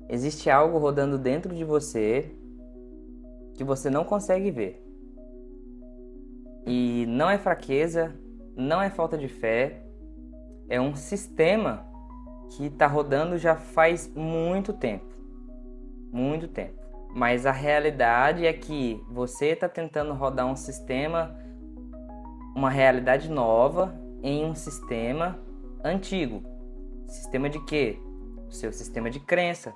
Existe algo rodando dentro de você que você não consegue ver. E não é fraqueza, não é falta de fé, é um sistema que está rodando já faz muito tempo. Muito tempo. Mas a realidade é que você está tentando rodar um sistema, uma realidade nova em um sistema antigo. Sistema de quê? O seu sistema de crença,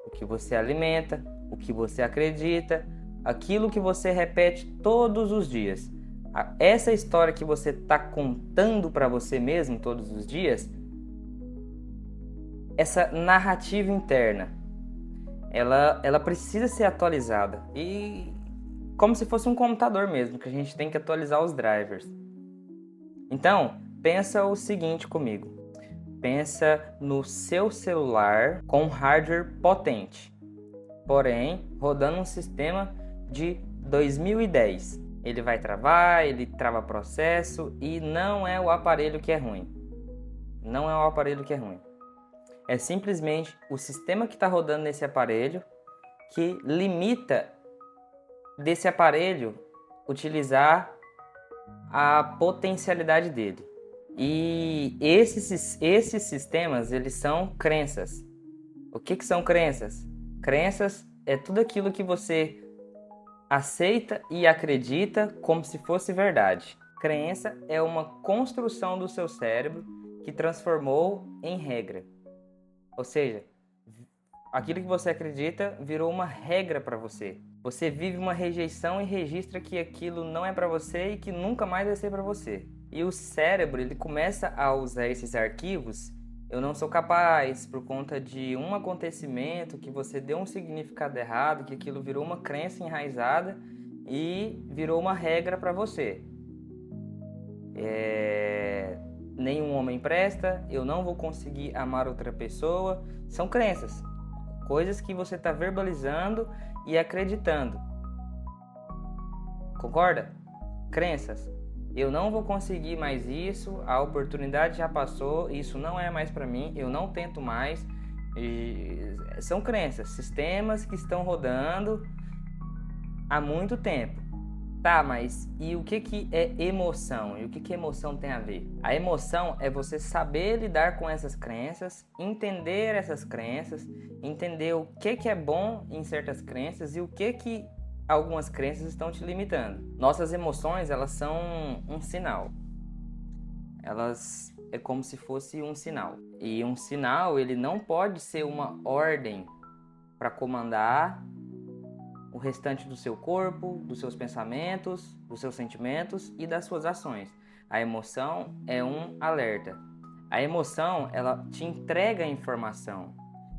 o que você alimenta, o que você acredita, aquilo que você repete todos os dias. Essa história que você está contando para você mesmo todos os dias, essa narrativa interna, ela precisa ser atualizada. E como se fosse um computador mesmo, que a gente tem que atualizar os drivers. Então, pensa o seguinte comigo. Pensa no seu celular com hardware potente, porém rodando um sistema de 2010. Ele vai travar, ele trava processo e não é o aparelho que é ruim. Não é o aparelho que é ruim. É simplesmente o sistema que está rodando nesse aparelho que limita desse aparelho utilizar a potencialidade dele. E esses sistemas, eles são crenças. O que são crenças? Crenças é tudo aquilo que você aceita e acredita como se fosse verdade. Crença é uma construção do seu cérebro que transformou em regra. Ou seja, aquilo que você acredita virou uma regra para você. Você vive uma rejeição e registra que aquilo não é para você e que nunca mais vai ser para você. E o cérebro, ele começa a usar esses arquivos. Eu não sou capaz por conta de um acontecimento que você deu um significado errado, que aquilo virou uma crença enraizada e virou uma regra para você. Nenhum homem presta, eu não vou conseguir amar outra pessoa. São crenças, coisas que você está verbalizando e acreditando. Concorda? Crenças. Eu não vou conseguir mais isso, a oportunidade já passou, isso não é mais para mim, eu não tento mais. São crenças, sistemas que estão rodando há muito tempo. Tá, mas e o que é emoção? E o que emoção tem a ver? A emoção é você saber lidar com essas crenças, entender essas crenças, entender o que é bom em certas crenças e o que algumas crenças estão te limitando. Nossas emoções, elas são um sinal. Elas é como se fosse um sinal. E um sinal, ele não pode ser uma ordem para comandar o restante do seu corpo, dos seus pensamentos, dos seus sentimentos e das suas ações. A emoção é um alerta. A emoção, ela te entrega a informação.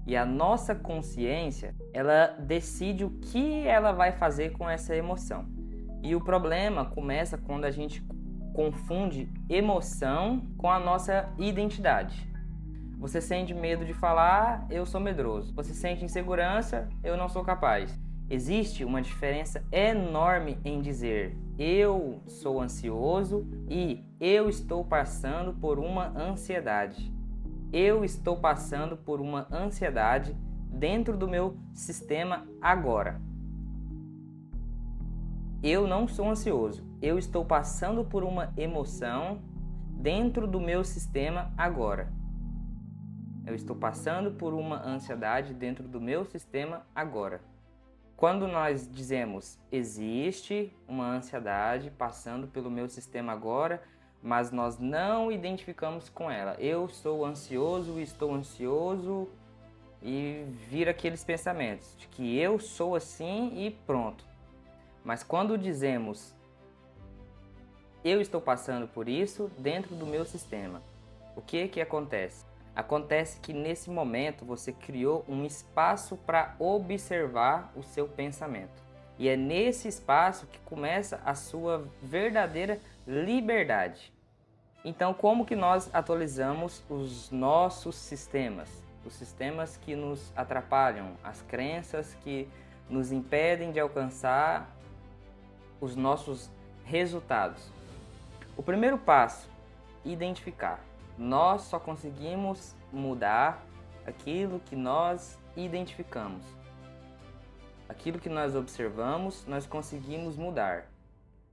E a nossa consciência, ela decide o que ela vai fazer com essa emoção. E o problema começa quando a gente confunde emoção com a nossa identidade. Você sente medo de falar, eu sou medroso. Você sente insegurança, eu não sou capaz. Existe uma diferença enorme em dizer eu sou ansioso e eu estou passando por uma ansiedade. Eu estou passando por uma ansiedade dentro do meu sistema agora. Eu não sou ansioso. Eu estou passando por uma emoção dentro do meu sistema agora. Eu estou passando por uma ansiedade dentro do meu sistema agora. Quando nós dizemos existe uma ansiedade passando pelo meu sistema agora, mas nós não identificamos com ela. Eu sou ansioso, estou ansioso e vira aqueles pensamentos de que eu sou assim e pronto. Mas quando dizemos eu estou passando por isso dentro do meu sistema, o que acontece? Acontece que nesse momento você criou um espaço para observar o seu pensamento. E é nesse espaço que começa a sua verdadeira liberdade. Então, como que nós atualizamos os nossos sistemas? Os sistemas que nos atrapalham, as crenças que nos impedem de alcançar os nossos resultados. O primeiro passo, identificar. Nós só conseguimos mudar aquilo que nós identificamos. Aquilo que nós observamos, nós conseguimos mudar.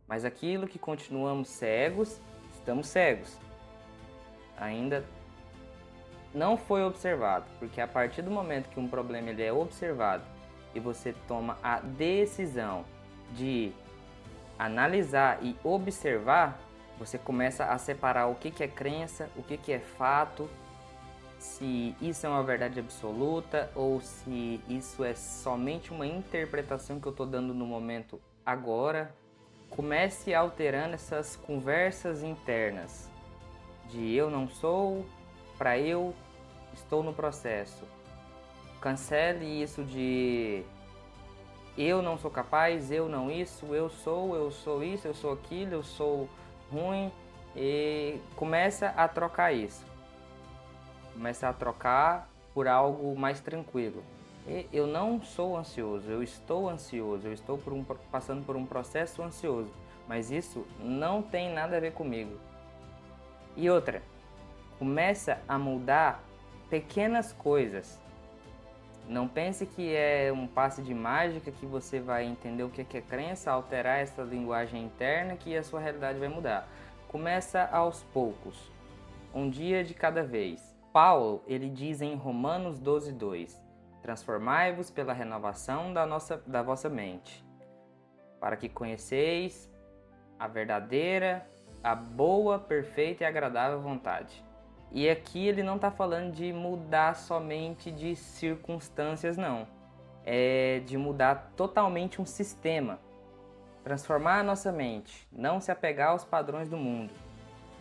Mas aquilo que continuamos cegos, estamos cegos. Ainda não foi observado, porque a partir do momento que um problema ele é observado e você toma a decisão de analisar e observar, você começa a separar o que é crença, o que é fato, se isso é uma verdade absoluta ou se isso é somente uma interpretação que eu estou dando no momento agora. Comece alterando essas conversas internas de eu não sou para eu estou no processo. Cancele isso de eu não sou capaz, eu não isso, eu sou isso, eu sou aquilo, eu sou ruim, e começa a trocar isso. Começa a trocar por algo mais tranquilo. Eu não sou ansioso, eu estou passando por um processo ansioso, mas isso não tem nada a ver comigo. E outra, começa a mudar pequenas coisas. Não pense que é um passe de mágica que você vai entender o que é crença, alterar essa linguagem interna que a sua realidade vai mudar. Começa aos poucos, um dia de cada vez. Paulo, ele diz em Romanos 12:2, transformai-vos pela renovação da vossa mente, para que conheceis a verdadeira, a boa, perfeita e agradável vontade. E aqui ele não está falando de mudar somente de circunstâncias, não. É de mudar totalmente um sistema. Transformar a nossa mente, não se apegar aos padrões do mundo.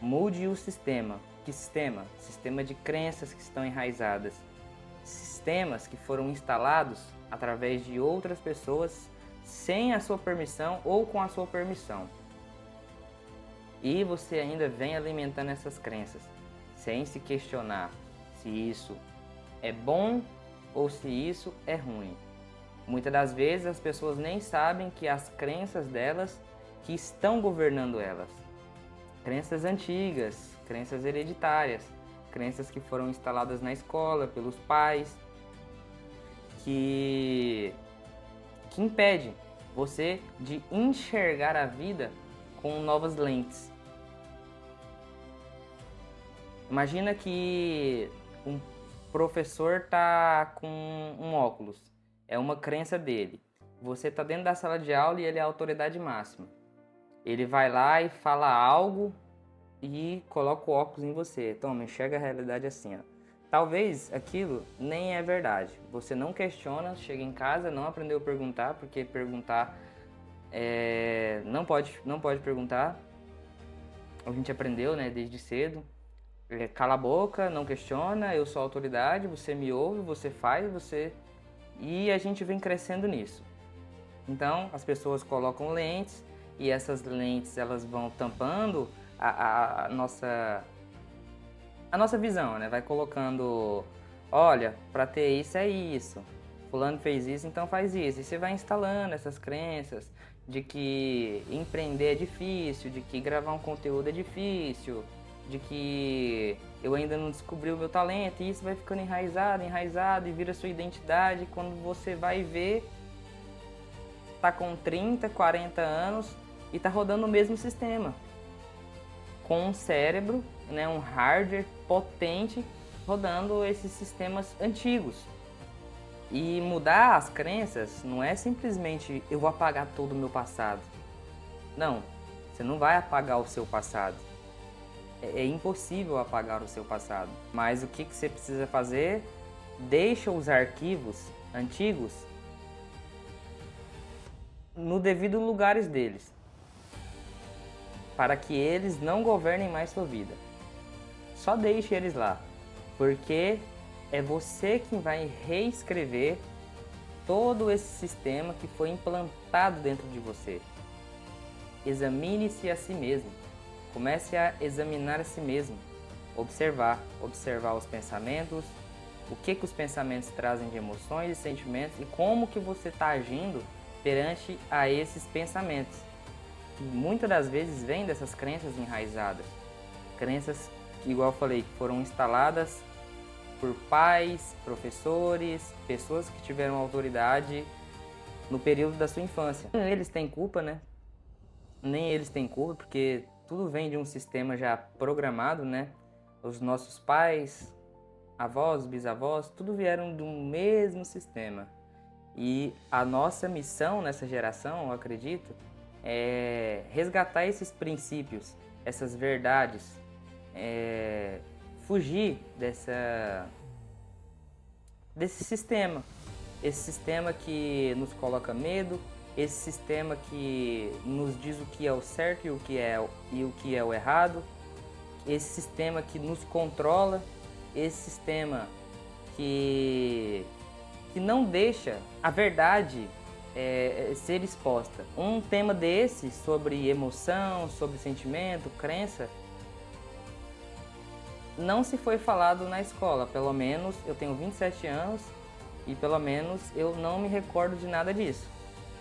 Mude o sistema. Que sistema? Sistema de crenças que estão enraizadas. Sistemas que foram instalados através de outras pessoas sem a sua permissão ou com a sua permissão. E você ainda vem alimentando essas crenças, sem se questionar se isso é bom ou se isso é ruim. Muitas das vezes as pessoas nem sabem que as crenças delas que estão governando elas. Crenças antigas, crenças hereditárias, crenças que foram instaladas na escola pelos pais, que impede você de enxergar a vida com novas lentes. Imagina que um professor tá com um óculos, é uma crença dele. Você tá dentro da sala de aula e ele é a autoridade máxima. Ele vai lá e fala algo e coloca o óculos em você. Toma, enxerga a realidade assim, ó. Talvez aquilo nem é verdade. Você não questiona, chega em casa, não aprendeu a perguntar, porque perguntar não pode perguntar. A gente aprendeu, né, desde cedo. Cala a boca, não questiona, eu sou a autoridade, você me ouve, você faz, e a gente vem crescendo nisso. Então, as pessoas colocam lentes e essas lentes elas vão tampando a nossa visão, né? Vai colocando, olha, para ter isso é isso, fulano fez isso, então faz isso. E você vai instalando essas crenças de que empreender é difícil, de que gravar um conteúdo é difícil, de que eu ainda não descobri o meu talento, e isso vai ficando enraizado e vira sua identidade. Quando você vai ver, tá com 30, 40 anos e tá rodando o mesmo sistema, com um cérebro, né, um hardware potente rodando esses sistemas antigos. E mudar as crenças não é simplesmente eu vou apagar todo o meu passado. Não, você não vai apagar o seu passado. É impossível apagar o seu passado. Mas o que você precisa fazer? Deixa os arquivos antigos no devido lugares deles, para que eles não governem mais sua vida. Só deixe eles lá, porque é você quem vai reescrever todo esse sistema que foi implantado dentro de você. Examine-se a si mesmo. Comece a examinar a si mesmo. Observar os pensamentos, o que os pensamentos trazem de emoções e sentimentos e como que você está agindo perante a esses pensamentos, que muitas das vezes vêm dessas crenças enraizadas. Crenças que, igual eu falei, que foram instaladas por pais, professores, pessoas que tiveram autoridade no período da sua infância. Nem eles têm culpa, né? Nem eles têm culpa, porque tudo vem de um sistema já programado, né? Os nossos pais, avós, bisavós, tudo vieram do mesmo sistema. E a nossa missão nessa geração, eu acredito, é resgatar esses princípios, essas verdades, fugir desse sistema. Esse sistema que nos coloca medo, esse sistema que nos diz o que é o certo e o que é o errado, esse sistema que nos controla, esse sistema que não deixa a verdade ser exposta. Um tema desse, sobre emoção, sobre sentimento, crença, não se foi falado na escola. Pelo menos eu tenho 27 anos e pelo menos eu não me recordo de nada disso.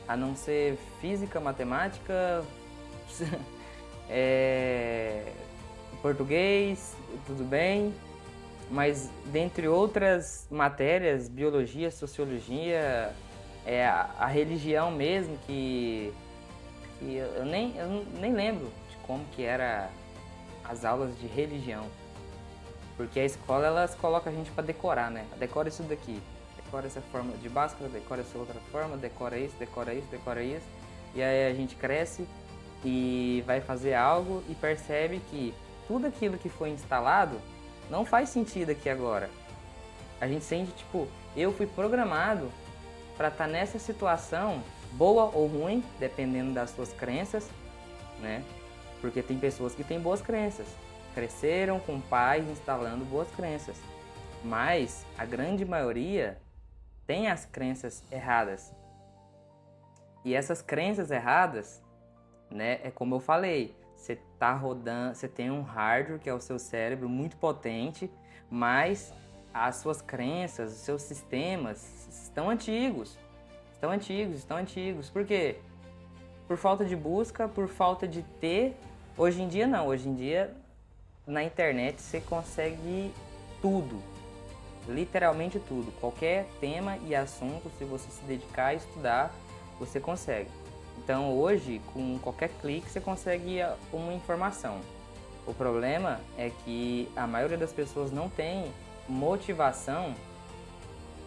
A não ser física, matemática, português, tudo bem. Mas dentre outras matérias, biologia, sociologia, a religião mesmo, que eu nem lembro de como que era as aulas de religião. Porque a escola, elas colocam a gente para decorar, né? Decora isso daqui, decora essa forma de Bhaskara, decora essa outra forma, decora isso, decora isso, decora isso. E aí a gente cresce e vai fazer algo e percebe que tudo aquilo que foi instalado não faz sentido aqui agora. A gente sente, tipo, eu fui programado para estar nessa situação, boa ou ruim, dependendo das suas crenças, né? Porque tem pessoas que têm boas crenças, cresceram com pais instalando boas crenças, mas a grande maioria tem as crenças erradas. E essas crenças erradas, né, é como eu falei, você tá rodando, você tem um hardware que é o seu cérebro muito potente, mas as suas crenças, os seus sistemas estão antigos. Estão antigos. Por quê? Por falta de busca, por falta de ter. Hoje em dia não, hoje em dia na internet você consegue tudo. Literalmente tudo. Qualquer tema e assunto, se você se dedicar a estudar, você consegue. Então hoje, com qualquer clique, você consegue uma informação. O problema é que a maioria das pessoas não tem motivação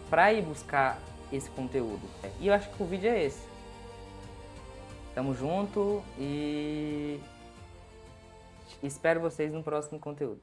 para ir buscar esse conteúdo. E eu acho que o vídeo é esse. Tamo junto e espero vocês no próximo conteúdo.